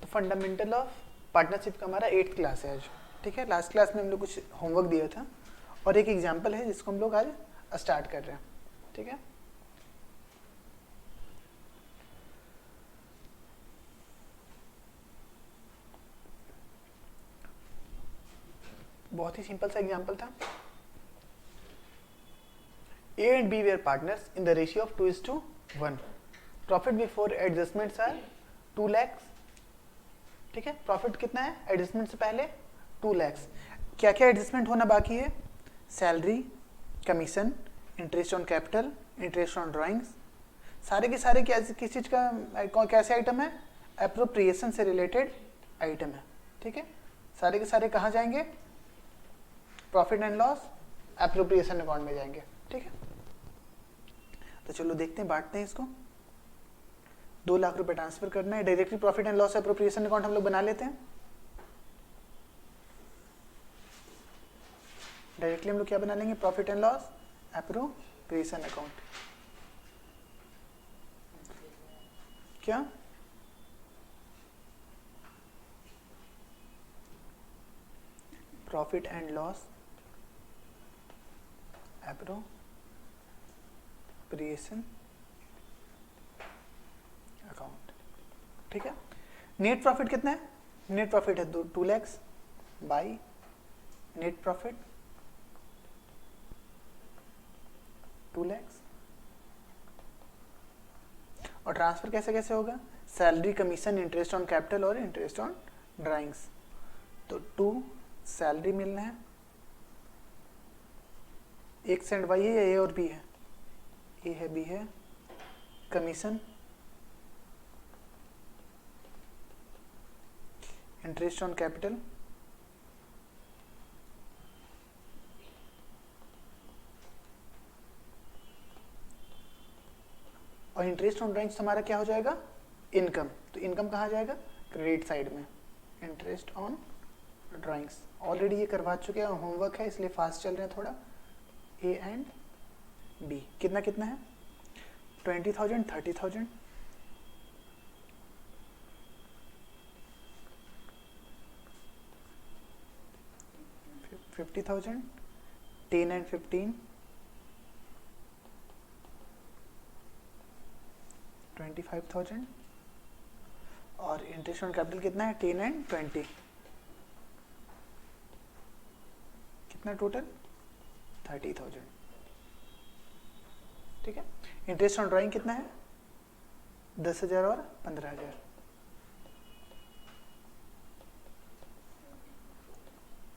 Fundamental of partnership का हमारा 8th class है आज, ठीक है। लास्ट क्लास में हम लोग कुछ होमवर्क दिया था और एक एग्जाम्पल है जिसको हम लोग आज स्टार्ट कर रहे हैं, ठीक है। बहुत ही सिंपल सा एग्जाम्पल था। A and B were partners in the ratio of 2:1. Profit before adjustments are 2 lakhs, ठीक है। प्रॉफिट कितना है एडजस्टमेंट से पहले 2 lakhs। क्या क्या एडजस्टमेंट होना बाकी है? Salary, commission, interest on capital, interest on drawings, सारे के सारे किस चीज़ का कैसे आइटम है? एप्रोप्रिएशन से रिलेटेड आइटम है, ठीक है। सारे के सारे कहाँ जाएंगे? Profit and loss appropriation account में जाएंगे, ठीक है। तो चलो देखते हैं, बांटते हैं इसको। 2 लाख रुपए ट्रांसफर करना है, directly profit and loss appropriation account हम लोग बना लेते हैं। डायरेक्टली हम लोग क्या बना लेंगे? Profit and loss appropriation account. क्या profit and loss appropriation account, ठीक है। नेट प्रॉफिट कितना है? नेट प्रॉफिट है 2 lakhs by net profit 2 lakhs। और ट्रांसफर कैसे कैसे होगा? Salary, commission, interest on capital और इंटरेस्ट ऑन ड्राइंग्स। तो 2 सैलरी मिलना है, एक सेंट वाई है या ए और बी है? ए है, बी है। कमीशन, इंटरेस्ट ऑन कैपिटल, और इंटरेस्ट ऑन ड्राइंग्स हमारा क्या हो जाएगा? इनकम। तो इनकम कहाँ जाएगा? क्रेडिट साइड में। इंटरेस्ट ऑन ड्राइंग्स ऑलरेडी ये करवा चुके हैं, होमवर्क है इसलिए फास्ट चल रहे हैं थोड़ा। ए एंड बी कितना कितना है? 20,000, 30,000, 50,000, 10 and 15, 25,000 और इंटरेस्ट ऑन कैपिटल कितना है? 10 and 20, कितना टोटल? 30,000, ठीक है। इंटरेस्ट ऑन ड्राइंग कितना है? 10,000 और 15,000,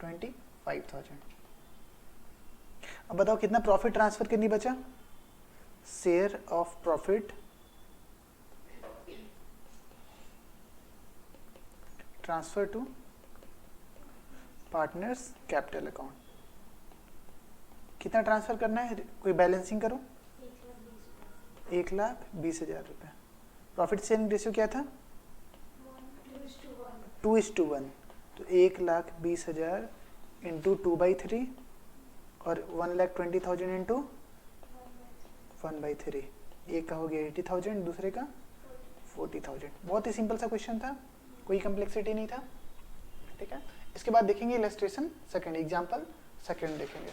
25,000। अब बताओ कितना प्रॉफिट ट्रांसफर करनी बचा? Share of profit transfer to partners capital account. कितना ट्रांसफर करना है? कोई बैलेंसिंग करो। 1,20,000 रुपये। प्रॉफिट शेयरिंग रेशियो क्या था? 2:1। तो 1,20,000 इंटू 2/3 और 1,20,000 इंटू 1/3। एक का हो गया 80,000, दूसरे का 40,000। बहुत ही सिंपल सा क्वेश्चन था, कोई कम्प्लेक्सिटी नहीं था, ठीक है। इसके बाद देखेंगे इलस्ट्रेशन सेकंड, एग्जांपल सेकंड देखेंगे।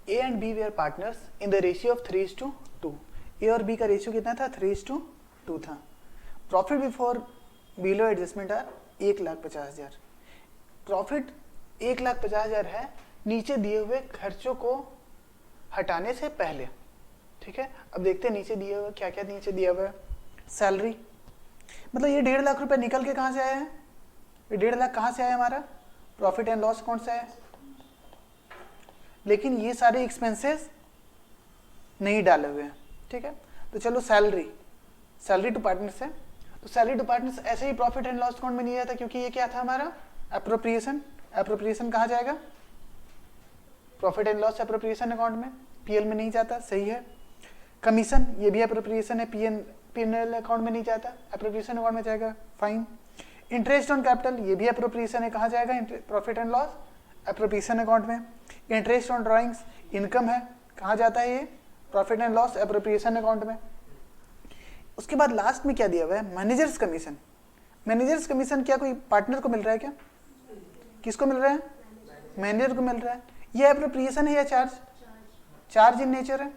A and B were partners in the ratio of 3:2। A और बी का रेशियो कितना था? 3:2 था। Profit before below adjustment are 1,50,000। Profit 1,50,000 है नीचे दिए हुए खर्चों को हटाने से पहले, ठीक है। अब देखते हैं नीचे दिए हुए क्या क्या नीचे दिया हुआ है। सैलरी, मतलब ये 1.5 लाख रुपए निकल के कहाँ से आया है? ये 1.5 लाख कहाँ से आया हमारा? प्रॉफिट एंड लॉस अकाउंट से आया, लेकिन ये सारे एक्सपेंसेस नहीं डाले हुए हैं, ठीक है। तो चलो सैलरी, सैलरी टू पार्टनर्स है, तो सैलरी टू पार्टनर्स ऐसे ही प्रॉफिट एंड लॉस अकाउंट में नहीं जाता, क्योंकि ये क्या था हमारा? एप्रोप्रिएशन। एप्रोप्रिएशन कहाँ जाएगा? Profit and loss appropriation account में, पीएल में नहीं जाता, सही है। कमीशन, ये भी एप्रोप्रिएशन है, पीएनएल अकाउंट में नहीं जाता, एप्रोप्रिएशन अकाउंट में जाएगा, फाइन। इंटरेस्ट ऑन कैपिटल, ये भी एप्रोप्रिएशन है, कहाँ जाएगा? Profit and loss appropriation account में। इंटरेस्ट ऑन ड्राइंग्स इनकम है, कहाँ जाता है ये? Profit and loss appropriation account में। उसके बाद लास्ट में क्या दिया हुआ है? Managers commission. मैनेजर्स कमीशन क्या कोई पार्टनर को मिल रहा है क्या? किसको मिल रहा है? मैनेजर को मिल रहा है। ये एप्रोप्रिएशन है या चार्ज? चार्ज इन नेचर है।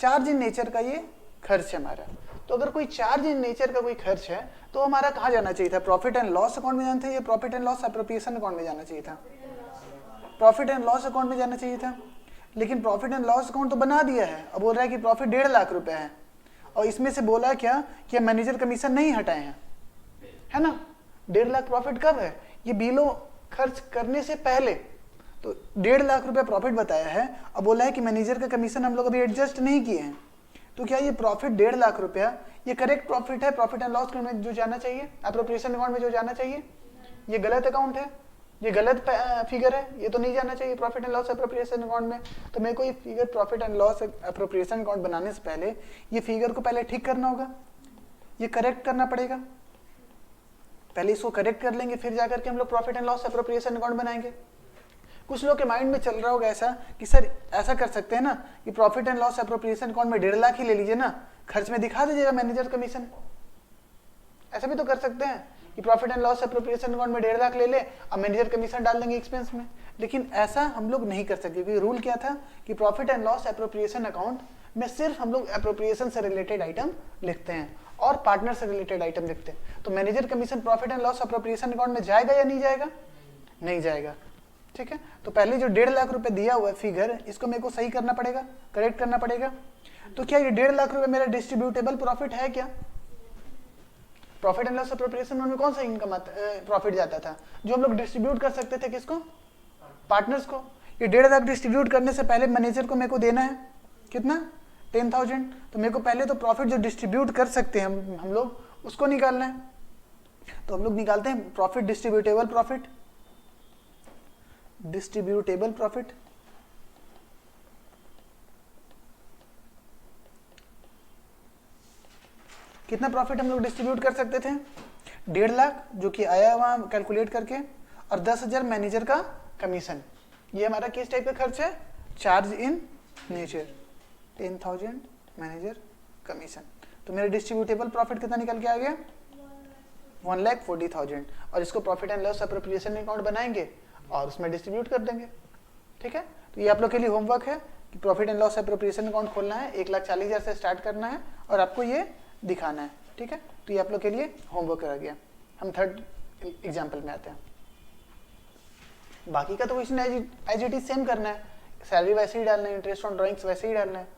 चार्ज इन नेचर का ये खर्च है हमारा। तो अगर कोई चार्ज इन नेचर का कोई खर्च है तो हमारा कहाँ जाना चाहिए था? प्रॉफिट एंड लॉस अकाउंट में जाना था या profit and loss appropriation account में जाना चाहिए था? प्रॉफिट एंड लॉस अकाउंट में जाना चाहिए था। लेकिन प्रॉफिट एंड लॉस अकाउंट तो बना दिया है, अब बोल रहा है कि प्रॉफिट 1.5 लाख रुपए है, और इसमें से बोला क्या कि मैनेजर कमीशन नहीं हटाए हैं, है ना? 1.5 लाख प्रॉफिट कब है? ये बिलो खर्च करने से पहले। तो 1.5 लाख रुपए प्रॉफिट बताया है, अब बोला है कि मैनेजर का कमीशन हम लोग अभी एडजस्ट नहीं किए हैं। तो क्या ये प्रॉफिट 1.5 लाख रुपया ये करेक्ट प्रॉफिट है प्रॉफिट एंड लॉस अकाउंट में जो जाना चाहिए, एप्रोप्रिएशन अकाउंट में जो जाना चाहिए? ये गलत अकाउंट है, ये गलत फिगर है, ये तो नहीं जाना चाहिए profit and loss appropriation account में। तो मेरे को ये figure profit and loss appropriation account बनाने से पहले ये फिगर को पहले ठीक करना होगा, ये करेक्ट करना पड़ेगा। पहले इसको करेक्ट कर लेंगे, फिर जाकर के हम लोग profit and loss appropriation account बनाएंगे। कुछ लोग के माइंड में चल रहा होगा ऐसा कि सर ऐसा कर सकते हैं ना कि profit and loss appropriation account में 1.5 लाख ही ले लीजिए ना, खर्च में दिखा दीजिएगा मैनेजर कमीशन। ऐसा भी तो कर सकते हैं कि profit and loss appropriation account में 1.5 लाख ले ले और मैनेजर कमीशन डाल देंगे एक्सपेंस में। लेकिन ऐसा हम लोग नहीं कर सकते, क्योंकि रूल क्या था कि profit and loss appropriation account में सिर्फ हम लोग एप्रोप्रिएशन से रिलेटेड आइटम लिखते हैं और पार्टनर से रिलेटेड आइटम लिखते हैं। तो manager commission profit and loss appropriation account में जाएगा या नहीं जाएगा? नहीं जाएगा। ठीक है, तो पहले जो 1.5 लाख रुपए दिया हुआ है फिगर, इसको मेरे को सही करना पड़ेगा, करेक्ट करना पड़ेगा। तो क्या ये 1.5 लाख रुपए मेरा डिस्ट्रीब्यूटेबल प्रॉफिट है क्या? प्रॉफिट एंड लॉस एप्रोप्रिएशन में कौन सा इनकम प्रॉफिट जाता था जो हम लोग डिस्ट्रीब्यूट कर सकते थे? किसको? पार्टनर्स को। ये 1.5 लाख डिस्ट्रीब्यूट करने से पहले मैनेजर को मेरे को देना है कितना? 10,000। तो मेरे को पहले तो प्रॉफिट जो डिस्ट्रीब्यूट कर सकते हैं हम लोग उसको निकालना है। तो हम लोग निकालते हैं profit distributable profit, distributable profit. कितना प्रॉफिट हम लोग डिस्ट्रीब्यूट कर सकते थे? 1.5 लाख जो कि आया वहां कैलकुलेट करके, और 10,000 मैनेजर का कमीशन। ये हमारा किस टाइप का खर्च है? Charge in nature. 10,000 manager commission. तो मेरा डिस्ट्रीब्यूटेबल प्रॉफिट कितना निकल के आ गया? 1,40,000। और इसको profit and loss appropriation account बनाएंगे और उसमें डिस्ट्रीब्यूट कर देंगे। ठीक है, तो ये आप लोग के लिए होमवर्क है कि profit and loss appropriation account खोलना है, 1,40,000 से स्टार्ट करना है और आपको ये दिखाना है। ठीक है, तो ये आप लोग के लिए होमवर्क रह गया। हम थर्ड एग्जाम्पल में आते हैं। बाकी का तो question as it is same करना है, सैलरी वैसे ही डालना है, इंटरेस्ट ऑन ड्रॉइंग्स वैसे ही डालना है।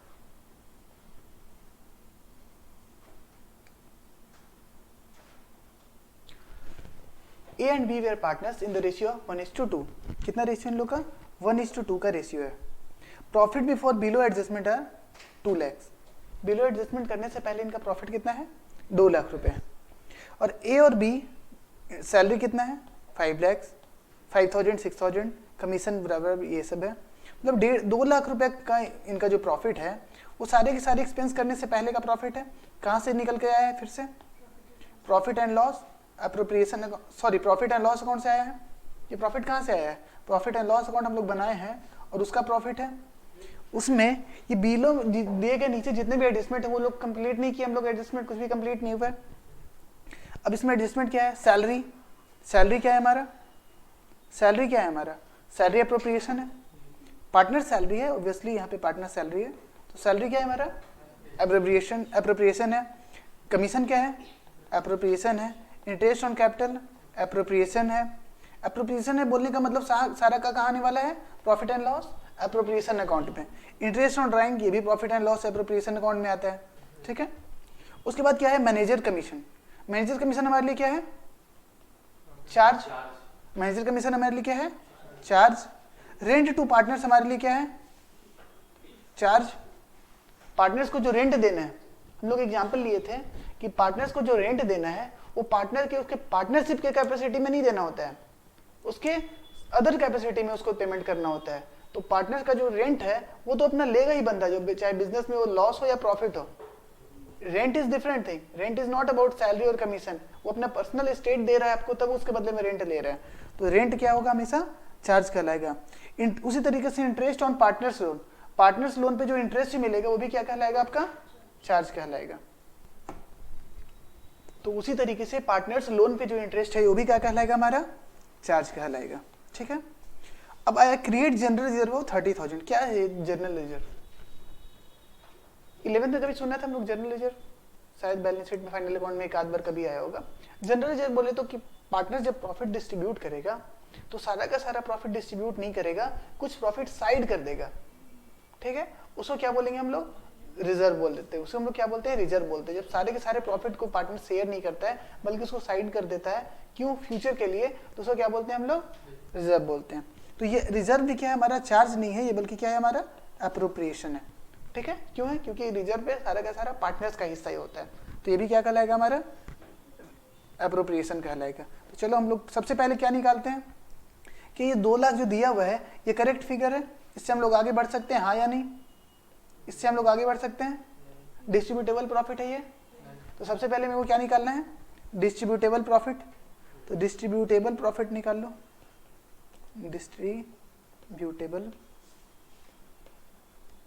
A and B were partners in the ratio 1:2। कितना रेशियो इन लोग का? 1:2 का रेशियो है। प्रॉफिट बिफोर बिलो एडजस्टमेंट है 2 लाख। बिलो एडजस्टमेंट करने से पहले इनका प्रॉफिट कितना है? 2 लाख रुपए। और ए और बी सैलरी कितना है? 5 लाख, 5,000, 6,000, कमीशन बराबर ये सब है। मतलब 2 लाख रुपए का इनका जो प्रॉफिट है वो सारे के सारे एक्सपेंस करने से पहले का प्रॉफिट है। कहाँ से निकल के आया है? फिर से profit and loss appropriation, sorry profit and loss account से आया है। ये प्रॉफिट कहाँ से आया है? प्रॉफिट एंड लॉस अकाउंट हम लोग बनाए हैं और उसका प्रॉफिट है। उसमें ये बिलो दिए गए नीचे जितने भी एडजस्टमेंट है वो लोग कंप्लीट नहीं किए हम लोग, एडजस्टमेंट कुछ भी कंप्लीट नहीं हुआ है। अब इसमें एडजस्टमेंट क्या है? सैलरी। सैलरी क्या है हमारा? सैलरी क्या है हमारा? सैलरी एप्रोप्रिएशन है। पार्टनर सैलरी है, ऑब्वियसली यहाँ पे पार्टनर सैलरी है। तो सैलरी क्या है हमारा? एप्रोप्रिएशन है। कमीशन क्या है? एप्रोप्रिएशन है। इंटरेस्ट ऑन कैपिटल एप्रोप्रिएशन है। एप्रोप्रिएशन है बोलने का मतलब सारा का कहाँ आने वाला है? Profit and loss appropriation account में। इंटरेस्ट ऑन ड्राइंग ये भी profit and loss appropriation account में आता है। ठीक है, उसके बाद क्या है? Manager commission. मैनेजर कमीशन हमारे लिए क्या है? चार्ज। मैनेजर कमीशन हमारे लिए क्या है? चार्ज। रेंट टू पार्टनर्स हमारे लिए क्या है? चार्ज। पार्टनर्स को जो रेंट देना है, हम लोग एग्जांपल लिए थे कि पार्टनर्स को जो रेंट देना है वो पार्टनर के उसके पार्टनरशिप के कैपेसिटी में नहीं देना होता है, उसके अदर कैपेसिटी में उसको पेमेंट करना होता है। तो पार्टनर का जो रेंट है वो तो अपना लेगा ही बंदा, जो चाहे बिजनेस में वो लॉस हो या प्रॉफिट हो। Rent is different thing. Rent is not about salary और कमीशन। वो अपना पर्सनल एस्टेट दे रहा है आपको, तब उसके बदले में रेंट ले रहा है। तो रेंट क्या होगा? हमेशा चार्ज कहलाएगा। उसी तरीके से interest on partners loan, partners loan पे जो इंटरेस्ट मिलेगा वो भी क्या कहलाएगा? आपका चार्ज कहलाएगा। तो उसी तरीके से पार्टनर्स लोन पे जो इंटरेस्ट है वो भी क्या कहलाएगा, हमारा चार्ज कहलाएगा। ठीक है, अब आया क्रिएट जनरल रिजर्व ऑफ 30,000। क्या है जनरल रिजर्व? 11th में कभी सुना था हम लोग जनरल रिजर्व? शायद बैलेंस शीट में, फाइनल अकाउंट में एक आध बार कभी आया होगा। जनरल रिजर्व बोले तो कि पार्टनर जब प्रॉफिट डिस्ट्रीब्यूट करेगा तो सारा का सारा प्रॉफिट डिस्ट्रीब्यूट नहीं करेगा, कुछ प्रॉफिट साइड कर देगा। ठीक है, उसको क्या बोलेंगे हम लोग? रिजर्व बोल देते हैं। उसको हम लोग क्या बोलते हैं? रिजर्व बोलते हैं। जब सारे के सारे प्रॉफिट को पार्टनर शेयर नहीं करता है बल्कि उसको साइड कर देता है, क्यों? फ्यूचर के लिए, तो उसको क्या बोलते हैं हम लोग? रिजर्व बोलते हैं। तो ये रिजर्व भी क्या है? हमारा चार्ज नहीं है ये, बल्कि क्या है? हमारा अप्रोप्रिएशन है। ठीक है, क्यों है? क्योंकि रिजर्व पे सारा का सारा पार्टनर्स का हिस्सा ही होता है। तो ये भी क्या कहलाएगा? हमारा अप्रोप्रिएशन कहलाएगा। तो चलो हम लोग सबसे पहले क्या निकालते हैं कि ये 2 लाख जो दिया हुआ है ये करेक्ट फिगर है, इससे हम लोग आगे बढ़ सकते हैं, हाँ या नहीं? इससे हम लोग आगे बढ़ सकते हैं? डिस्ट्रीब्यूटेबल प्रॉफिट है ये। तो सबसे पहले मेरे को क्या निकालना है? Distributable profit. तो डिस्ट्रीब्यूटेबल प्रॉफिट निकाल लो, डिस्ट्रीब्यूटेबल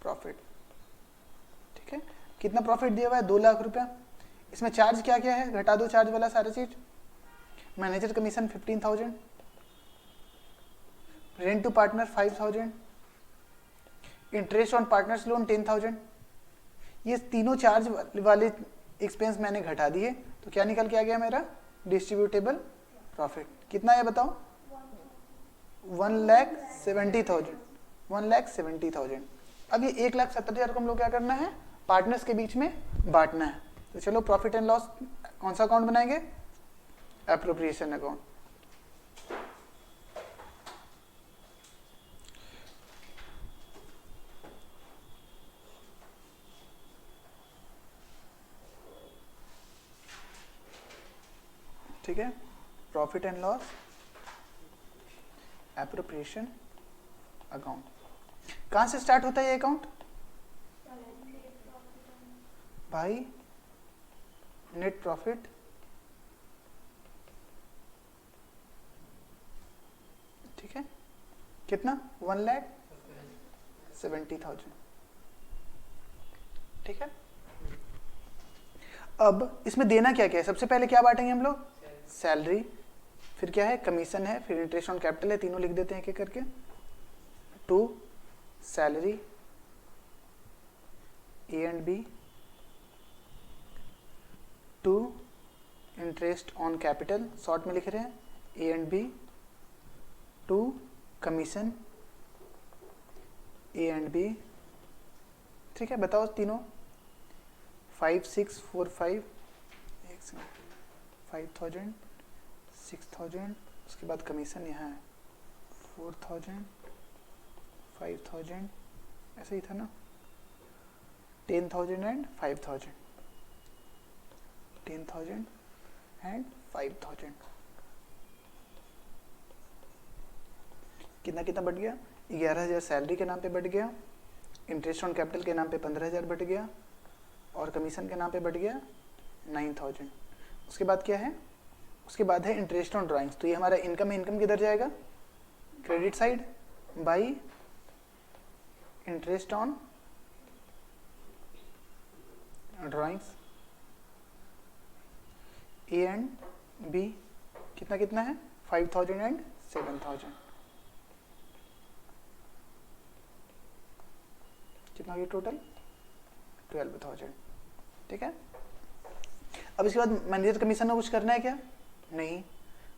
प्रॉफिट। ठीक है, कितना प्रॉफिट दिया हुआ है? 2 लाख रुपया। इसमें चार्ज क्या क्या है? घटा दो चार्ज वाला सारा चीज। Manager commission 15,000, rent to partner 5,000, interest on partners loan 10,000। ये तीनों चार्ज वाले एक्सपेंस मैंने घटा दिए, तो क्या निकल के आ गया मेरा? Distributable profit. कितना है बताओ? 1,70,000। 1,70,000। अब ये 1,70,000 को हम लोग क्या करना है? पार्टनर्स के बीच में बांटना है। तो चलो प्रॉफिट एंड लॉस कौन सा अकाउंट बनाएंगे? Appropriation account. ठीक है, profit and loss appropriation account. कहां से स्टार्ट होता है ये अकाउंट? भाई नेट प्रॉफिट ठीक है, कितना? 1,70,000। ठीक है, अब इसमें देना क्या क्या है? सबसे पहले क्या बांटेंगे हम लोग? सैलरी, फिर क्या है? कमीशन है, फिर इंटरेस्ट ऑन कैपिटल है। तीनों लिख देते हैं एक एक करके। 2 salary A and B, 2 interest on capital, short में लिख रहे हैं A and B, 2 commission A and B. ठीक है, बताओ तीनों। 5,645, 5,000, 6,000, उसके बाद कमीशन यहाँ है 4,000, 5,000, ऐसे ही था ना? 10,000 एंड 5,000, 10,000 एंड 5,000। कितना कितना बढ़ गया? 11,000 सैलरी के नाम पे बढ़ गया, इंटरेस्ट ऑन कैपिटल के नाम पे 15,000 बढ़ गया, और कमीशन के नाम पे बढ़ गया 9,000। उसके बाद क्या है? उसके बाद है इंटरेस्ट ऑन ड्राइंग्स। तो ये हमारा इनकम है। इनकम किधर जाएगा? Credit side, by interest on drawings A and B. कितना कितना है? 5,000 एंड 7,000। कितना हो गया टोटल? 12,000। ठीक है, अब इसके बाद मैनेजर कमीशन में कुछ करना है क्या? नहीं।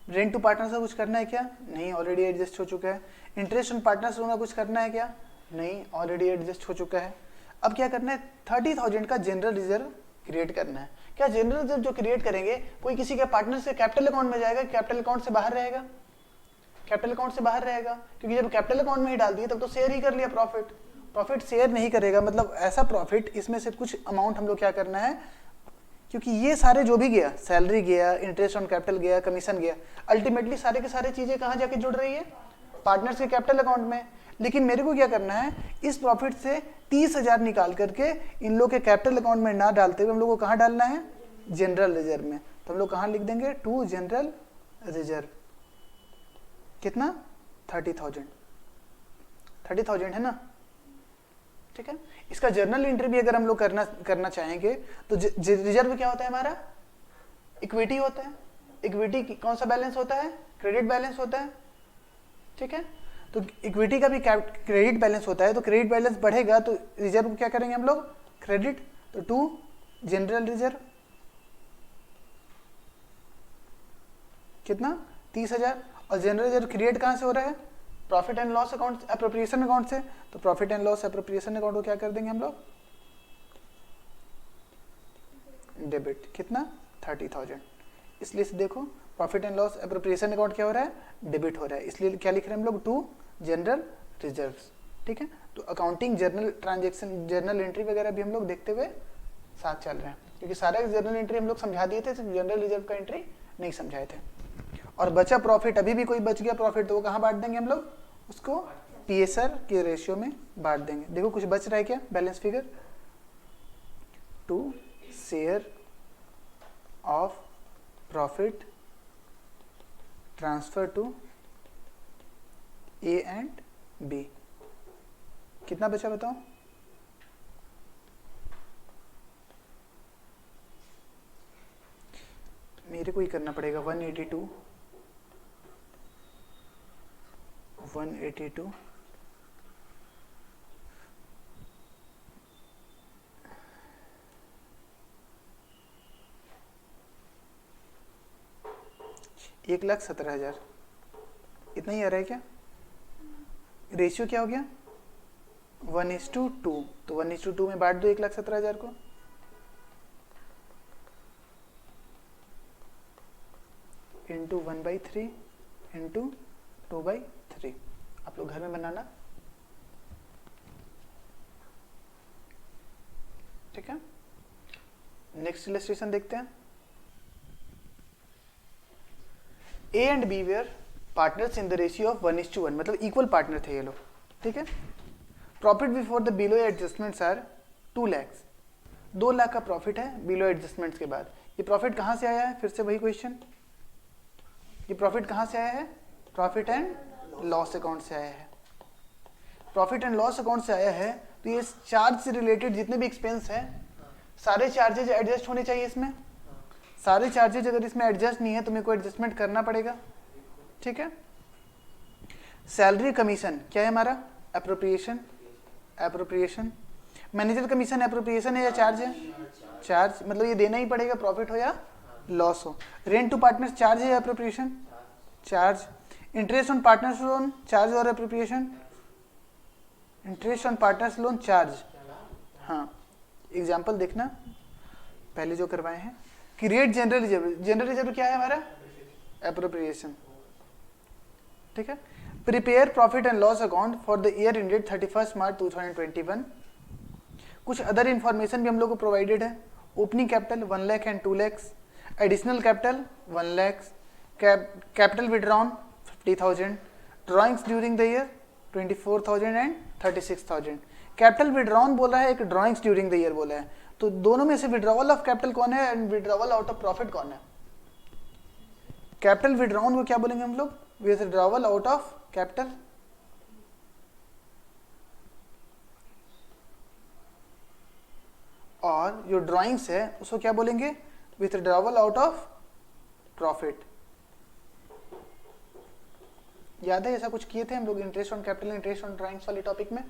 रेंट टू पार्टनर से कुछ करना है क्या? नहीं, ऑलरेडी एडजस्ट हो चुका है। इंटरेस्ट ऑन पार्टनर्स में कुछ करना है क्या? नहीं, ऑलरेडी एडजस्ट हो चुका है। अब क्या करना है? 30,000 का जनरल रिजर्व क्रिएट करना है। क्या जनरल रिजर्व जो क्रिएट करेंगे कोई किसी के पार्टनर से कैपिटल अकाउंट में जाएगा? कैपिटल अकाउंट से बाहर रहेगा? कैपिटल अकाउंट से बाहर रहेगा, क्योंकि जब कैपिटल अकाउंट में ही डाल दिए तब तो शेयर ही कर लिया प्रॉफिट। प्रॉफिट शेयर नहीं करेगा, मतलब ऐसा प्रॉफिट, इसमें से कुछ अमाउंट हम लोग क्या करना है, क्योंकि ये सारे जो भी गया, सैलरी गया, इंटरेस्ट ऑन कैपिटल गया, कमीशन गया, अल्टीमेटली सारे के सारे चीजें कहाँ जाके जुड़ रही है? पार्टनर्स के कैपिटल अकाउंट में। लेकिन मेरे को क्या करना है? इस प्रॉफिट से 30,000 निकाल करके इन लोग के कैपिटल अकाउंट में ना डालते हुए हम लोग को कहाँ डालना है? जनरल रिजर्व में। तो हम लोग कहाँ लिख देंगे? To general reserve. कितना? 30,000। 30,000 है ना? ठीक है, इसका जर्नल एंट्री भी अगर हम लोग करना चाहेंगे तो रिजर्व क्या होता है हमारा? इक्विटी होता है, इक्विटी कौन सा बैलेंस होता है, क्रेडिट बैलेंस होता है, ठीक है। तो इक्विटी का भी क्रेडिट बैलेंस होता है, तो क्रेडिट बैलेंस बढ़ेगा तो रिजर्व को क्या करेंगे हम लोग, क्रेडिट, तो टू जनरल रिजर्व कितना 30,000, और जनरल रिजर्व क्रिएट कहाँ से हो रहा है, profit and loss account, appropriation account से, तो profit and loss appropriation account को क्या कर देंगे हम लोग, डेबिट, कितना 30,000। इसलिए से देखो profit and loss appropriation account क्या हो रहा है, डेबिट हो रहा है, इसलिए क्या लिख रहे हैं हम लोग, टू जनरल रिजर्व्स, ठीक है। तो accounting journal transaction journal entry वगैरह भी हम लोग देखते हुए साथ चल रहे हैं, क्योंकि सारा जर्नल एंट्री हम लोग समझा दिए थे, सिर्फ जनरल रिजर्व का एंट्री नहीं समझाए थे। और बचा प्रॉफिट, अभी भी कोई बच गया प्रॉफिट तो वो कहाँ बांट देंगे हम लोग, उसको पीएसआर के रेशियो में बांट देंगे। देखो कुछ बच रहा है क्या, balance figure, to share of profit transfer to A and B, कितना बचा बताओ, मेरे को ही करना पड़ेगा, 182 1,17,000 इतना ही आ रहा है क्या, रेशियो क्या हो गया 1:2, तो 1:2 में बांट दो 1,17,000 को, इंटू 1/3 इंटू 2/3, आप लोग घर में बनाना, ठीक है। नेक्स्ट इलस्ट्रेशन देखते हैं। A and B were partners in the ratio of 1:1, मतलब इक्वल पार्टनर थे ये लोग, ठीक है। Profit before the below adjustments are 2 lakh, 2 lakh का प्रॉफिट है बिलो एडजस्टमेंट्स के बाद। ये प्रॉफिट कहाँ से आया है, फिर से वही क्वेश्चन, ये प्रॉफिट कहाँ से आया है, प्रॉफिट एंड लॉस अकाउंट से आया है। प्रॉफिट एंड लॉस अकाउंट से आया है तो ये चार्ज से रिलेटेड जितने भी एक्सपेंस है सारे चार्जेज एडजस्ट होने चाहिए इसमें, सारे चार्जेज अगर इसमें एडजस्ट नहीं है तो मेरे को एडजस्टमेंट करना पड़ेगा, ठीक है। सैलरी कमीशन क्या है हमारा, appropriation, appropriation. Manager commission appropriation है या चार्ज है, चार्ज, मतलब ये देना ही पड़ेगा प्रॉफिट हो या लॉस हो। रेंट टू पार्टनर्स चार्ज है या appropriation, charge. Interest on partners loan charge और appropriation, interest on partners loan charge. हाँ एग्जाम्पल देखना पहले जो करवाए हैं। Create general reserve, general reserve क्या है हमारा, एप्रोप्रिएशन, ठीक है। Prepare profit and loss account for the year ended 31 March 2021। कुछ अदर इंफॉर्मेशन भी हम लोग को प्रोवाइडेड है। Opening capital 1 lakh and 2 lakh, additional capital 1 lakh, capital withdrawn 50,000, drawings during the year 24,000 and 36,000। Capital withdrawn बोला है, एक ड्रॉइंग्स ड्यूरिंग द ईयर बोला है, तो दोनों में से विड्रॉवल ऑफ कैपिटल कौन है and withdrawal out of profit कौन है। कैपिटल विड्रॉन को क्या बोलेंगे हम लोग, विड्रॉवल आउट ऑफ कैपिटल, और जो ड्राइंग्स है उसको क्या बोलेंगे, विथड्रॉवल आउट ऑफ प्रॉफिट। याद है ऐसा कुछ किए थे हम लोग, interest on capital, interest on drawings वाले टॉपिक में,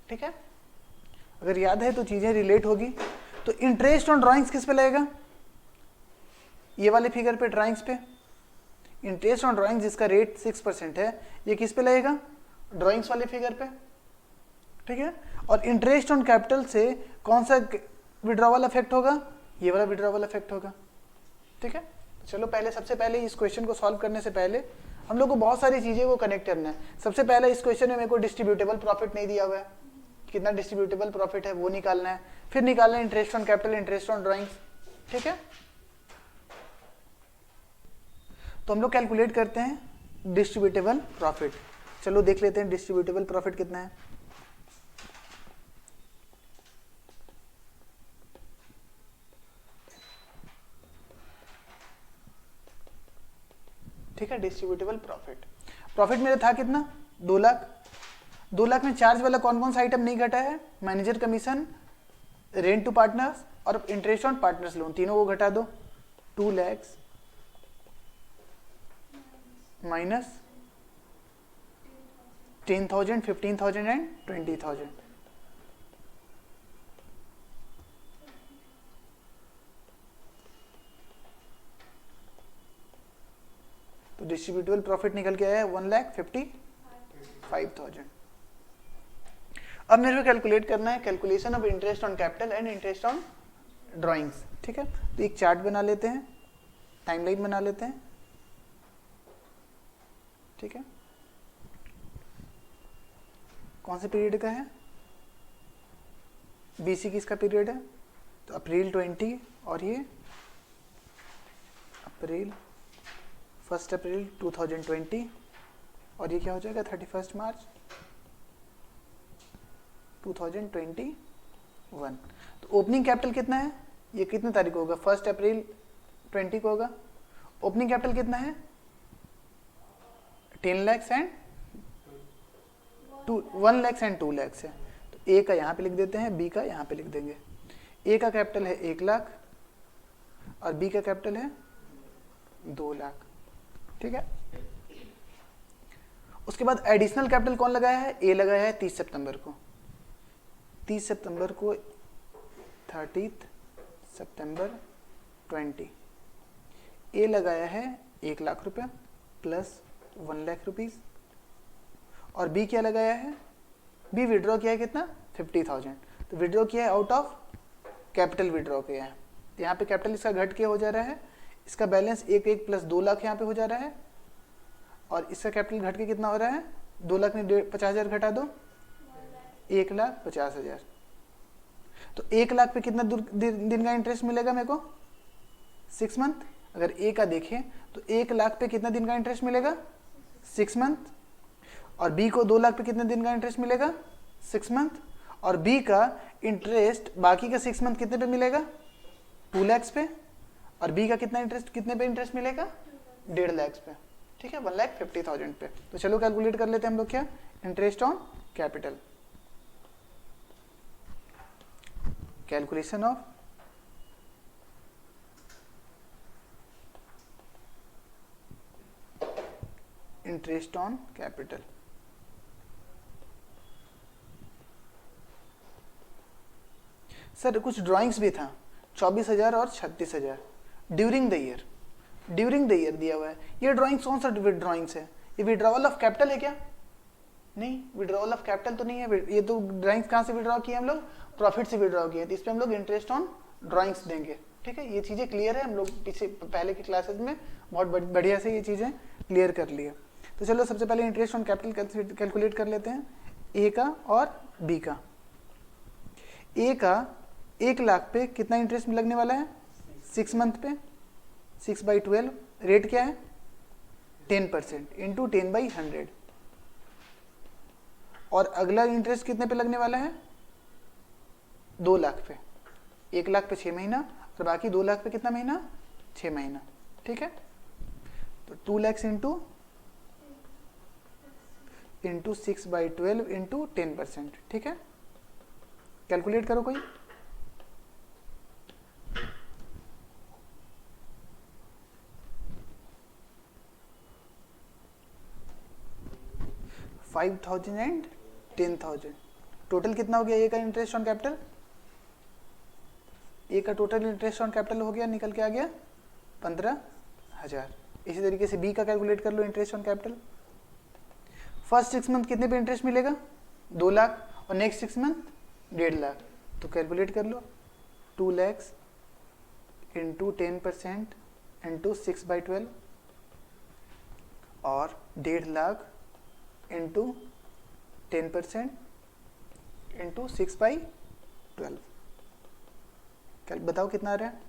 ठीक है। अगर याद है तो चीजें रिलेट होगी। तो इंटरेस्ट ऑन ड्राइंग्स किस पे लगेगा, ये वाले फिगर पे, ड्राइंग्स पे। इंटरेस्ट ऑन ड्राइंग्स जिसका रेट 6% है, ये किस पे लगेगा, ड्राइंग्स वाले फिगर पे, ठीक है। और इंटरेस्ट ऑन कैपिटल से कौन सा विड्रॉवल इफेक्ट होगा, ये वाला विड्रॉवल इफेक्ट होगा, ठीक है। चलो पहले, सबसे पहले इस क्वेश्चन को सॉल्व करने से पहले हम लोग को बहुत सारी चीजें को कनेक्ट करना है। सबसे पहले इस क्वेश्चन में मेरे को डिस्ट्रीब्यूटेबल प्रॉफिट नहीं दिया हुआ है, कितना डिस्ट्रीब्यूटेबल प्रॉफिट है वो निकालना है, फिर निकालना है interest on capital, interest on drawings, ठीक है। तो हम लोग कैलकुलेट करते हैं डिस्ट्रीब्यूटेबल प्रॉफिट। चलो देख लेते हैं डिस्ट्रीब्यूटेबल प्रॉफिट कितना है। ठीक है, डिस्ट्रीब्यूटेबल प्रॉफिट, प्रॉफिट मेरा था कितना, 2 लाख। 2 लाख में चार्ज वाला कौन कौन सा आइटम नहीं घटा है, manager commission, rent to partners और इंटरेस्ट ऑन पार्टनर्स लोन, तीनों को घटा दो। 2 lakhs माइनस 10,000, 15,000 एंड 20,000। तो डिस्ट्रीब्यूटेबल प्रॉफिट निकल के आया 1,55,000। अब मेरे को कैलकुलेट करना है calculation of interest on capital and interest on drawings. ठीक है, तो एक चार्ट बना लेते हैं, टाइमलाइन बना लेते हैं। ठीक है, कौन से पीरियड का है? बीसी किसका पीरियड है? तो अप्रैल 20 और ये अप्रैल 1 अप्रैल 2020 और ये क्या हो जाएगा 31 मार्च 2021। तो ओपनिंग कैपिटल कितना है? ये कितने तारीख को होगा? 1 अप्रैल 20 को होगा। ओपनिंग कैपिटल कितना है? 10 lakhs and 1 lakhs and 2 lakhs है। तो ए का यहाँ पे लिख देते हैं, बी का यहाँ पे लिख देंगे। ए का कैपिटल है 1 लाख और बी का कैपिटल है 2 लाख। ठीक है, उसके बाद एडिशनल कैपिटल कौन लगाया है? ए लगाया है 30 सितंबर को। 30 सितंबर को 30 सितंबर 20 ए लगाया है 1 लाख रुपया प्लस 1 लाख रुपीज। और बी क्या लगाया है? बी विड्रॉ किया है कितना? 50,000। तो विड्रॉ किया है आउट ऑफ कैपिटल विड्रॉ किया है। यहाँ पे कैपिटल इसका घट के हो जा रहा है, इसका बैलेंस 1 प्लस 2 लाख यहाँ पे हो जा रहा है और इसका कैपिटल घट के कितना हो रहा है? 2 लाख में 50,000 घटा दो, 1,50,000। तो 1 लाख पे कितना दिन का इंटरेस्ट मिलेगा मेरे को? 6 मंथ। अगर ए का देखें तो 1 लाख पे कितना दिन का इंटरेस्ट मिलेगा? 6 मंथ। और बी को 2 लाख पे कितने दिन का इंटरेस्ट मिलेगा? 6 मंथ। और बी का इंटरेस्ट बाकी का 6 मंथ कितने पे मिलेगा? 2 lakhs पे। और बी का कितना इंटरेस्ट, कितने पे इंटरेस्ट मिलेगा? 1.5 lakhs पे। ठीक है, 1,50,000 पे। तो चलो कैलकुलेट कर लेते हैं हम लोग क्या, interest on capital. Calculation of interest on capital. Sir कुछ ड्राइंग्स भी था, 24,000 और 36,000 during the year. During the year दिया हुआ है। ये ड्राइंग्स कौन सा ड्राइंग्स है? ये विड्रॉवल ऑफ कैपिटल है क्या? नहीं, विड्रॉवल ऑफ कैपिटल तो नहीं है। ये तो ड्राइंग्स कहाँ से विड्रॉ किए हम लोग? प्रॉफिट से विड्रॉ किए। तो इस पर हम लोग इंटरेस्ट ऑन ड्राइंग्स देंगे। ठीक है, ये चीज़ें क्लियर है, हम लोग पीछे पहले की क्लासेज में बहुत बढ़िया से ये चीज़ें क्लियर कर ली है। तो चलो सबसे पहले इंटरेस्ट ऑन कैपिटल कैलकुलेट कर लेते हैं, ए का और बी का। ए का 1 लाख पे कितना इंटरेस्ट लगने वाला है? 6 मंथ पे। 6/12 रेट क्या है? 10% इंटू 10/100। और अगला इंटरेस्ट कितने पे लगने वाला है? 2 लाख पे। 1 लाख पे 6 महीना और बाकी 2 लाख पे कितना महीना? 6 महीना। ठीक है, तो 2 lakhs इंटू 6/12 इंटू 10%। ठीक है, कैलकुलेट करो कोई। $5,000 एंड 10,000 टोटल कितना हो गया ए का इंटरेस्ट ऑन कैपिटल? ए का टोटल इंटरेस्ट ऑन कैपिटल हो गया, निकल के आ गया 15,000। इसी तरीके से बी का कैलकुलेट कर लो interest on capital. First 6 month कितने पे इंटरेस्ट मिलेगा? 2 लाख और नेक्स्ट 6 मंथ 1.5 लाख। तो कैलकुलेट कर लो, 2 lakhs इंटू 10% इंटू 6/12 और 1.5 लाख इंटू 10% इंटू 6/12। बताओ कितना आ रहा है?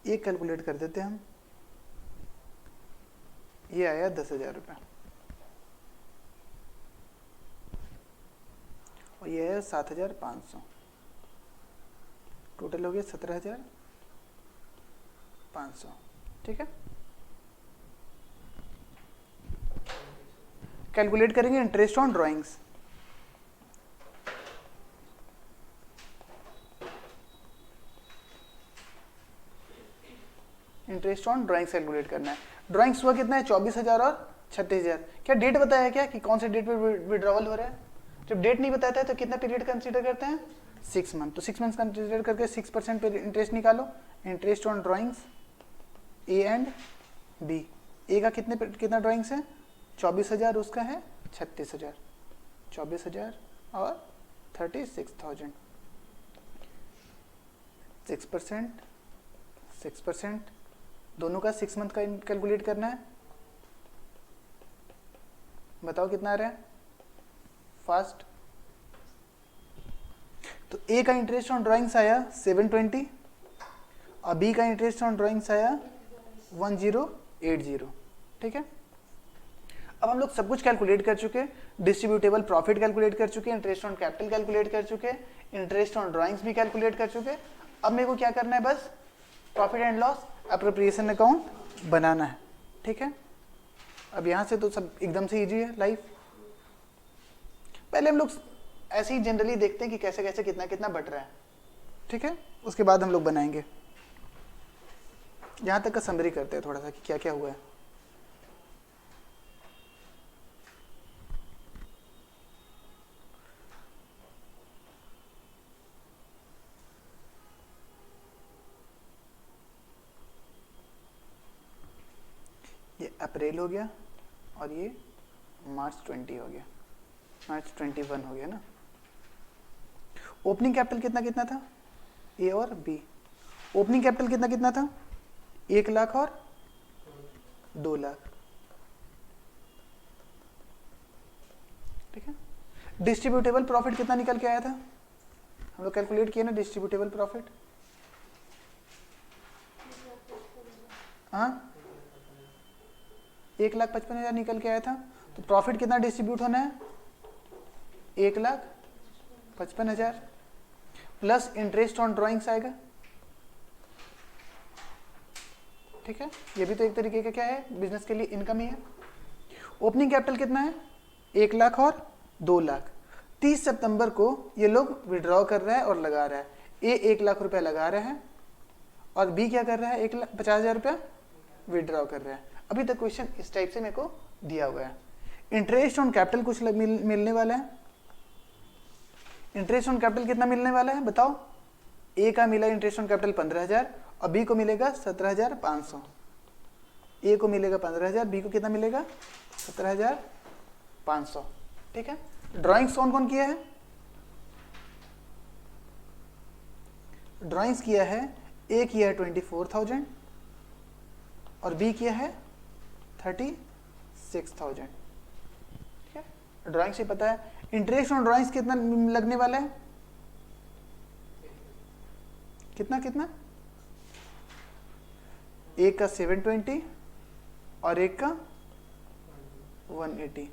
एक कैलकुलेट कर देते हैं हम। ये आया 10,000 रुपये और ये है 7,500। टोटल हो गया 17,500। ठीक है, कैलकुलेट करेंगे interest on drawings. Interest on drawings calculate करना है। ड्राइंग्स हुआ कितना है 24,000 और 36,000। क्या डेट बताया है क्या कि कौन से डेट पे विड्रॉवल हो रहा है? जब डेट नहीं बताता है तो कितना पीरियड कंसीडर करते हैं 6 मंथ। तो 6 मंथ कंसीडर करके 6% पे इंटरेस्ट निकालो। Interest on drawings A and B. A का कितना ड्राइंग्स है 24,000, उसका है 36,000। 24,000 और 36,000। 6% दोनों का 6 मंथ का कैलकुलेट करना है। बताओ कितना आ रहा है फास्ट। तो ए का इंटरेस्ट ऑन ड्राइंग्स आया 720 और बी का इंटरेस्ट ऑन ड्राइंग्स आया 1080। ठीक है, अब हम लोग सब कुछ कैलकुलेट कर चुके। डिस्ट्रीब्यूटेबल प्रॉफिट कैलकुलेट कर चुके, इंटरेस्ट ऑन कैपिटल कैलकुलेट कर चुके, इंटरेस्ट ऑन ड्राइंग्स भी कैलकुलेट कर चुके। अब मेरे को क्या करना है, बस profit and loss appropriation account बनाना है। ठीक है, अब यहाँ से तो सब एकदम से इजी है लाइफ। पहले हम लोग ऐसे ही जनरली देखते हैं कि कैसे कैसे कितना कितना बट रहा है। ठीक है, उसके बाद हम लोग बनाएंगे। यहाँ तक का समरी करते हैं थोड़ा सा कि क्या क्या हुआ है। ये अप्रैल हो गया और ये मार्च 20 हो गया, मार्च 21 हो गया ना। ओपनिंग कैपिटल कितना कितना था ए और बी। ओपनिंग कैपिटल कितना कितना था 1 लाख और 2 लाख। ठीक है, डिस्ट्रीब्यूटेबल प्रॉफिट कितना निकल के आया था, हम लोग कैलकुलेट किए ना डिस्ट्रीब्यूटेबल प्रॉफिट। हाँ, 1,55,000 निकल के आया था। तो प्रॉफिट कितना डिस्ट्रीब्यूट होना है 1,55,000 प्लस इंटरेस्ट ऑन ड्राइंग्स आएगा। ठीक है, ये भी तो एक तरीके का क्या है, बिजनेस के लिए इनकम ही है। ओपनिंग कैपिटल कितना है 1 लाख और 2 लाख। 30 सितंबर को ये लोग विड्रॉ कर रहा है और लगा रहा है। ए 1 लाख रुपया लगा रहा है और बी क्या कर रहा है 1,50,000 रुपया विड्रॉ कर रहा है। अभी तक क्वेश्चन इस टाइप से मेरे को दिया हुआ है। इंटरेस्ट ऑन कैपिटल कुछ मिलने वाला है। इंटरेस्ट ऑन कैपिटल कितना मिलने वाला है बताओ। ए का मिला इंटरेस्ट ऑन कैपिटल 15,000 और बी को मिलेगा 17,500। ए को मिलेगा 15,000, बी को कितना मिलेगा 17,500। ठीक है, ड्राइंग्स कौन कौन किया है, ड्राइंग्स किया है ए किया है 24,000 और बी किया है 36,000। ठीक है, ड्राइंग से पता है। इंटरेस्ट ऑन ड्राइंग्स कितना लगने वाला है, कितना कितना, एक का 720 और एक का 180।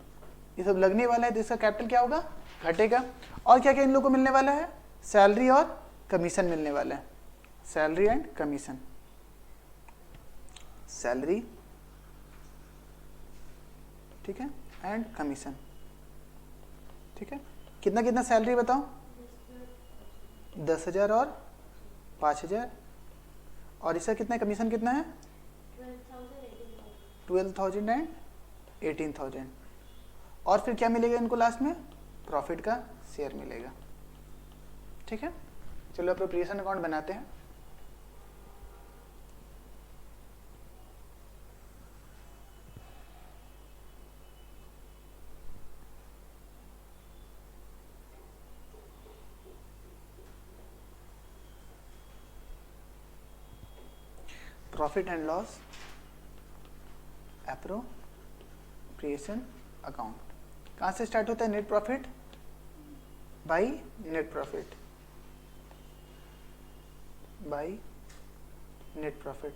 ये सब लगने वाला है तो इसका कैपिटल क्या होगा घटेगा। और क्या क्या इन लोगों को मिलने वाला है, सैलरी और कमीशन मिलने वाला है। सैलरी एंड कमीशन, सैलरी ठीक है एंड कमीशन। ठीक है, कितना कितना सैलरी बताओ 10,000 और 5,000 और इसका कितना कमीशन कितना है 12,000 एंड 18,000। और फिर क्या मिलेगा इनको लास्ट में, प्रॉफिट का शेयर मिलेगा। ठीक है, चलो एप्रोप्रिएशन अकाउंट बनाते हैं। Profit and loss appropriation account कहाँ से स्टार्ट होता है, net profit by net profit, by net profit.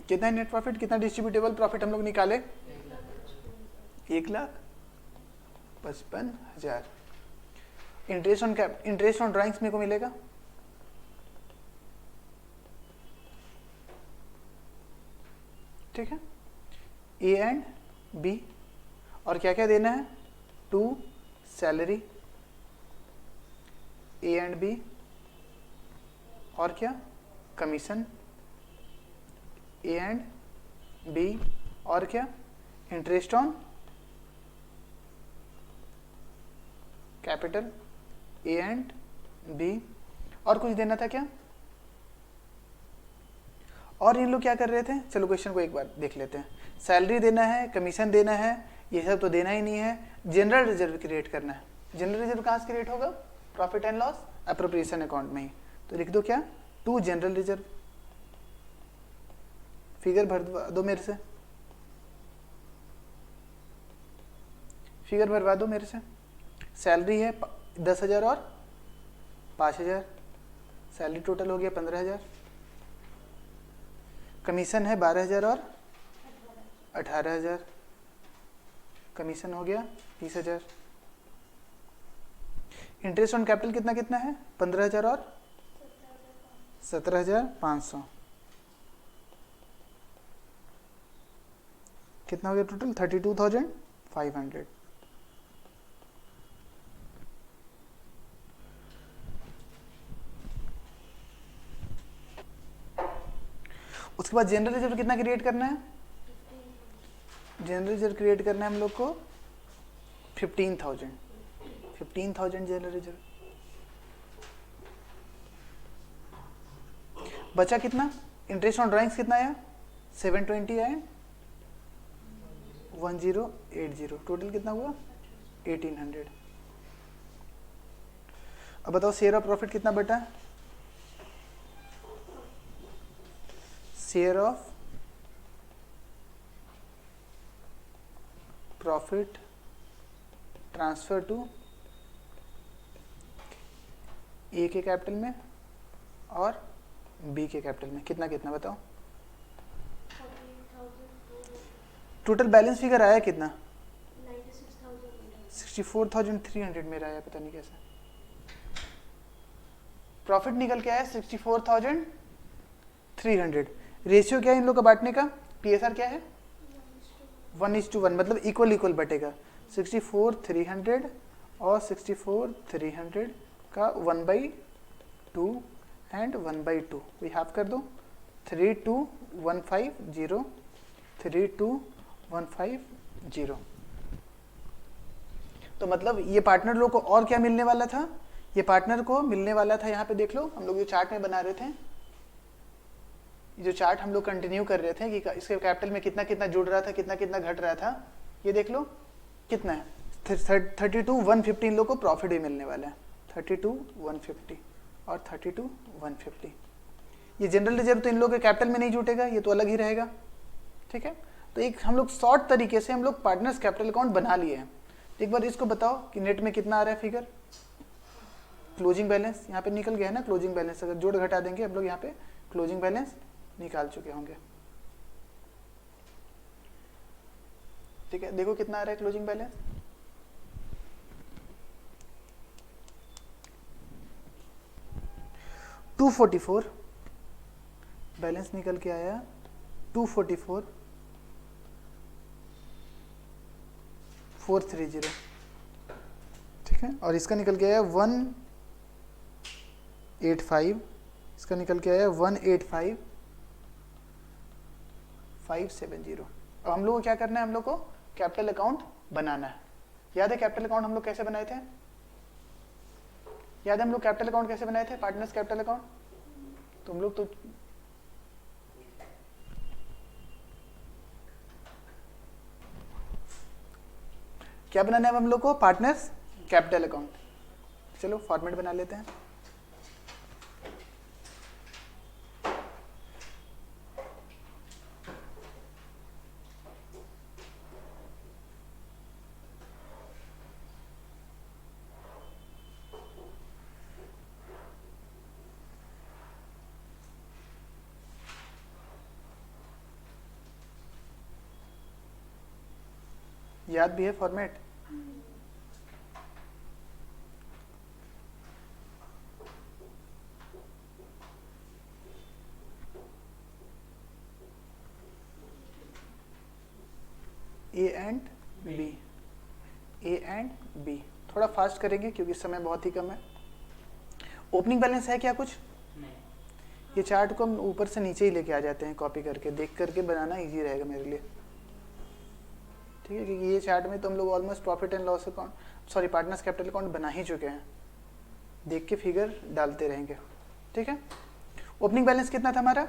कितना है नेट प्रॉफिट, कितना डिस्ट्रीब्यूटेबल प्रॉफिट हम लोग निकाले 1,55,000। इंटरेस्ट ऑन ड्राइंग्स मेरे को मिलेगा ठीक है, ए एंड बी। और क्या क्या देना है, 2 सैलरी ए एंड बी और क्या कमीशन ए एंड बी, और क्या interest on capital A and B, और कुछ देना था क्या? और इन लोग क्या कर रहे थे? चलो क्वेश्चन को एक बार देख लेते हैं। सैलरी देना है, कमीशन देना है, ये सब तो देना ही नहीं है। जनरल रिजर्व क्रिएट करना है। जनरल रिजर्व कहाँ से क्रिएट होगा? Profit and loss appropriation account में ही। तो लिख दो क्या? To general reserve. फिगर भर दो मेरे से, फिगर भरवा दो मेरे से। सैलरी है 10,000 और 5,000, सैलरी टोटल हो गया 15,000। कमीशन है 12,000 और 18,000, कमीशन हो गया 30,000। इंटरेस्ट ऑन कैपिटल कितना कितना है? 15,000 और 17,500, कितना हो गया टोटल? 32,500। उसके बाद जनरल रिजर्व कितना क्रिएट करना है? जनरल रिजर्व क्रिएट करना है हम लोग को 15,000 जनरल रिजर्व। बचा कितना? इंटरेस्ट ऑन ड्राइंग्स कितना आया? 720 एंड 1080, टोटल कितना हुआ? 1800। अब बताओ शेयर ऑफ प्रॉफिट कितना बटा? Share of profit transfer to A के कैपिटल में और बी के कैपिटल में, कितना कितना बताओ? टोटल बैलेंस फिगर आया कितना? 64,300 मेरा आया, पता नहीं कैसे। प्रॉफिट निकल के आया 64,300। रेशियो क्या है इन लोग का बांटने का? पीएसआर क्या है? 1:1, मतलब इक्वल इक्वल बटेगा। 64,300 और 64,300 का 1/2 एंड 1/2 कोई हाफ कर दो। 32,150, 32,150। तो मतलब ये पार्टनर लोग को और क्या मिलने वाला था? ये पार्टनर को मिलने वाला था, यहाँ पे देख लो, हम लोग जो चार्ट में बना रहे थे, जो चार्ट हम लोग कंटिन्यू कर रहे थे कि इसके कैपिटल में कितना कितना जुड़ रहा था, कितना कितना घट रहा था, ये देख लो कितना है। 32,150 इन लोग को प्रॉफिट भी मिलने वाला है। 32,150 और 32,150। ये जनरल रिजर्व तो इन लोग के कैपिटल में नहीं जुटेगा, ये तो अलग ही रहेगा। ठीक है, तो एक हम लोग शॉर्ट तरीके से हम लोग पार्टनर्स कैपिटल अकाउंट बना लिए हैं। एक बार इसको बताओ कि नेट में कितना आ रहा है फिगर? क्लोजिंग बैलेंस यहाँ पे निकल गया है ना, क्लोजिंग बैलेंस अगर जोड़ घटा देंगे हम लोग यहाँ पे क्लोजिंग बैलेंस निकाल चुके होंगे। ठीक है, देखो कितना आ रहा है क्लोजिंग बैलेंस? $244 बैलेंस निकल के आया 244,430। ठीक है, और इसका निकल के आया 185, इसका निकल के आया 185,570। अब हम लोग को क्या करना है? हम लोग को कैपिटल अकाउंट बनाना है। याद है कैपिटल अकाउंट हम लोग कैसे बनाए थे? याद है हम लोग कैपिटल अकाउंट कैसे बनाए थे? Partners capital account. तो हम लोग तो क्या बनाना है हम लोग को? Partners capital account. चलो फॉर्मेट बना लेते हैं। याद भी है format? A and B, A and B. थोड़ा फास्ट करेंगे क्योंकि समय बहुत ही कम है। ओपनिंग बैलेंस है क्या कुछ? ये चार्ट को हम ऊपर से नीचे ही लेके आ जाते हैं, कॉपी करके देख करके बनाना इजी रहेगा मेरे लिए, ठीक है, क्योंकि ये चार्ट में तो हम लोग almost profit and loss account, sorry partners capital account बना ही चुके हैं, देख के फिगर डालते रहेंगे, ठीक है। ओपनिंग बैलेंस कितना था हमारा,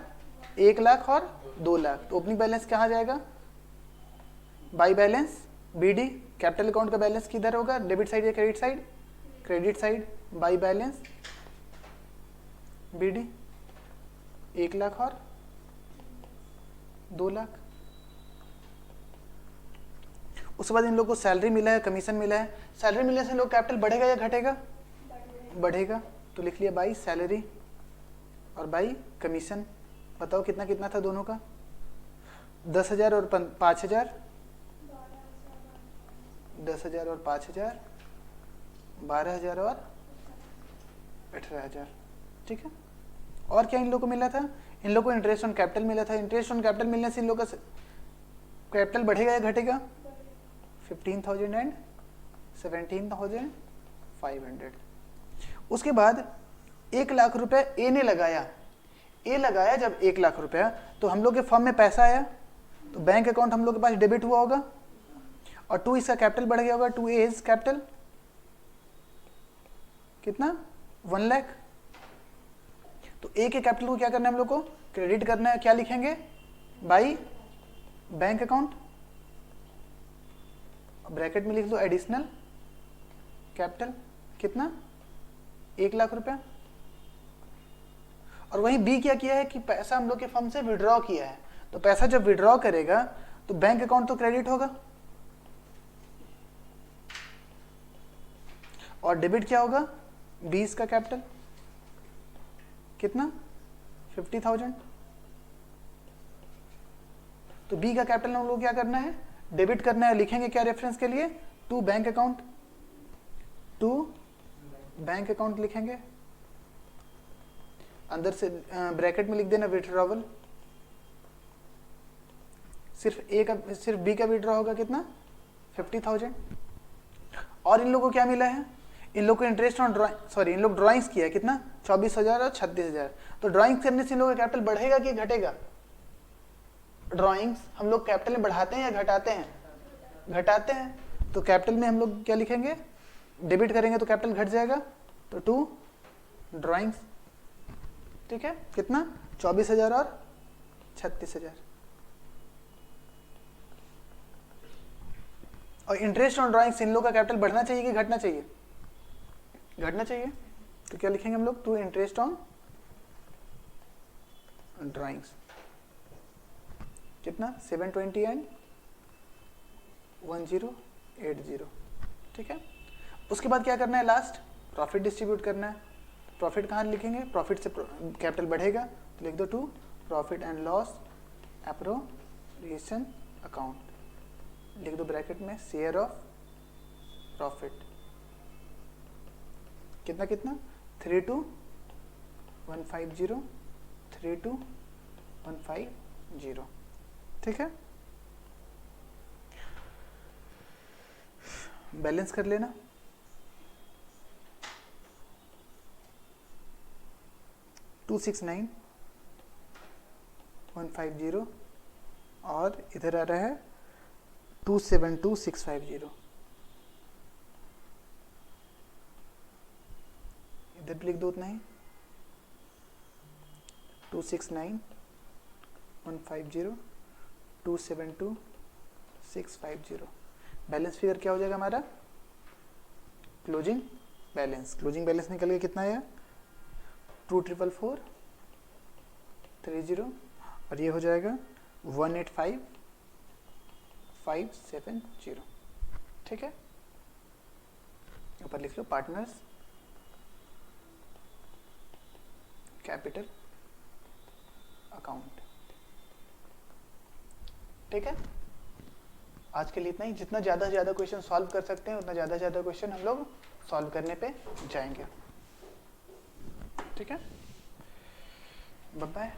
1 लाख और 2 लाख, तो ओपनिंग बैलेंस कहाँ जाएगा, by balance BD, capital account का बैलेंस किधर होगा, डेबिट साइड या credit side, credit side, by balance BD 1 lakh और 2 लाख। उसके बाद इन लोगों को सैलरी मिला है, कमीशन मिला है, सैलरी मिलने से इन लोग कैपिटल बढ़ेगा या घटेगा, बढ़ेगा, तो लिख लिया बाई सैलरी और बाई कमीशन। बताओ कितना कितना था दोनों का, 10,000 और 5,000, 10,000 और 5,000, 12,000 और 18,000, ठीक है। और क्या इन लोगों को मिला था, इन लोगों को इंटरेस्ट ऑन कैपिटल मिला था, इंटरेस्ट ऑन कैपिटल मिलने से इन लोगों का कैपिटल बढ़ेगा या घटेगा, 15,000 एंड 17,500। उसके बाद 1 लाख रुपए ए ने लगाया, ए लगाया जब 1 लाख रुपया, तो हम लोग के फर्म में पैसा आया, तो बैंक अकाउंट हम लोग के पास डेबिट हुआ होगा, और 2 इसका कैपिटल बढ़ गया होगा, 2A इज कैपिटल कितना, 1 लाख। तो ए के कैपिटल को क्या करना है हम लोग को, क्रेडिट करना है, क्या लिखेंगे, बाई बैंक अकाउंट, ब्रैकेट में लिख दो एडिशनल कैपिटल कितना, 1 लाख रुपया। और वहीं बी क्या किया है कि पैसा हम लोग के फर्म से विड्रॉ किया है, तो पैसा जब विड्रॉ करेगा तो बैंक अकाउंट तो क्रेडिट होगा, और डेबिट क्या होगा, 20 का कैपिटल कितना, 50,000। तो बी का कैपिटल हम लोग क्या करना है, डेबिट करना है, लिखेंगे क्या रेफरेंस के लिए, to bank account, to bank account लिखेंगे, अंदर से ब्रैकेट में लिख देना विड्रॉवल, सिर्फ बी का विड्रॉ होगा कितना, 50,000। और इन लोगों को क्या मिला है, इन लोग को इंटरेस्ट ऑन इन लोग ड्राइंग्स किया है कितना, 24,000 और 36,000। तो ड्राइंग्स करने से इन लोगों का कैपिटल बढ़ेगा कि घटेगा, ड्राइंग्स हम लोग कैपिटल में बढ़ाते हैं या घटाते हैं, घटाते हैं, तो कैपिटल में हम लोग क्या लिखेंगे, डेबिट करेंगे तो कैपिटल घट जाएगा, तो 2 ड्राइंग्स, ठीक है, कितना, 24,000 और 36,000। और इंटरेस्ट ऑन ड्राइंग्स इन लोग का कैपिटल बढ़ना चाहिए कि घटना चाहिए, घटना चाहिए, तो क्या लिखेंगे हम लोग, टू इंटरेस्ट ऑन ड्राइंग्स कितना, 720 एंड 1080, ठीक है। उसके बाद क्या करना है, लास्ट प्रॉफिट डिस्ट्रीब्यूट करना है। प्रॉफिट कहाँ लिखेंगे, प्रॉफिट से कैपिटल बढ़ेगा, तो लिख दो to profit and loss appropriation account, लिख दो ब्रैकेट में शेयर ऑफ प्रॉफिट कितना कितना, 32,150, 32,150, ठीक है। बैलेंस कर लेना, $269,150 और इधर आ रहा है 272,650, इधर भी लिख दो उतना ही, 269,150, 272,650। बैलेंस फिगर क्या हो जाएगा हमारा, क्लोजिंग बैलेंस, क्लोजिंग बैलेंस निकल के कितना आया, 2,444,30, और ये हो जाएगा 185,570, ठीक है। ऊपर लिख लो पार्टनर्स कैपिटल अकाउंट, ठीक है। आज के लिए इतना ही, जितना ज़्यादा से ज़्यादा क्वेश्चन सॉल्व कर सकते हैं उतना ज़्यादा से ज़्यादा क्वेश्चन हम लोग सॉल्व करने पे जाएंगे, ठीक है। Bye bye.